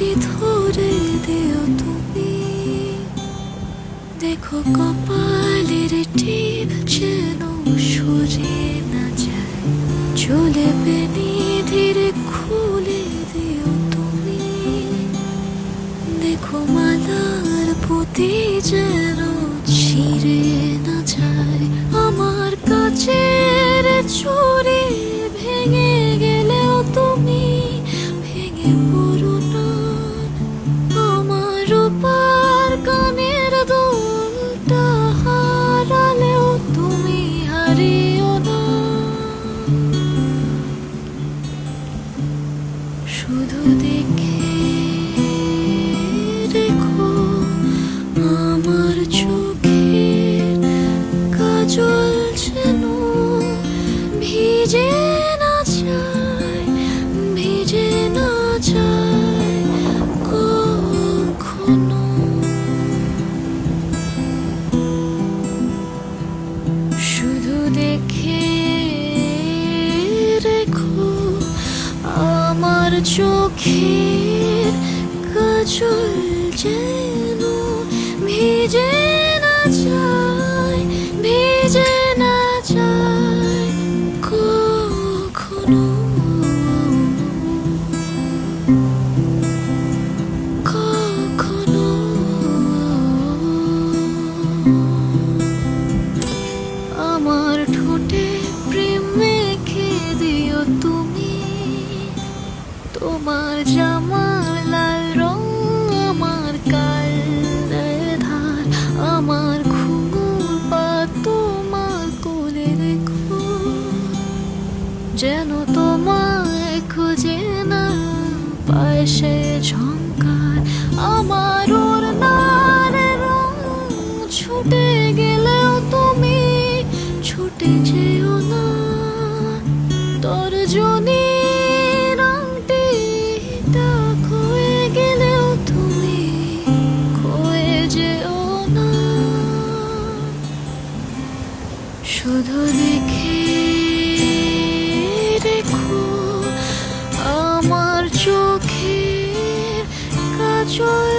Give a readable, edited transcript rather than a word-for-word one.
হাতটি ধরে দিও তুমি। দেখো কপালের টিপ যেন সরে না যায়, চলে বেনি ধীরে খুলে দিও তুমি। দেখো মালার পুঁতি যেন ছিঁড়ে না যায়, আমার কাছের চুড়ি ভেঙে গেলেও তুমি ভেঙে পড়ো না। আমার রূপার কানের দুলটা হারালেও তুমি হারিও না। শুধু দেখে রেখো আমার চোখের কাজল যেন ভিজে না যায়, ভিজে না যায় কখনো। শুধু দেখে রেখো আমার চোখের কাজল যেন ভিজে না যায়, ভিজে না যায় কখনো, কখনো। আমার ঠোঁটে প্রেম মেখে দিও তুমি। তোমার জামার লাল রং আমার কাল ধার, আমার ঘুঙুর পা তোমার কোলে রেখো, যেন তোমায় খুঁজে না পায় সে ঝংকার। আমার ওড়নার রং ছুটে গেলেও তুমি ছুটে যেও না। তর্জনীর আংটিটা খয়ে গেলেও তুমি খয়ে যেও না। শুধু দেখে রেখো আমার চোখের কাজল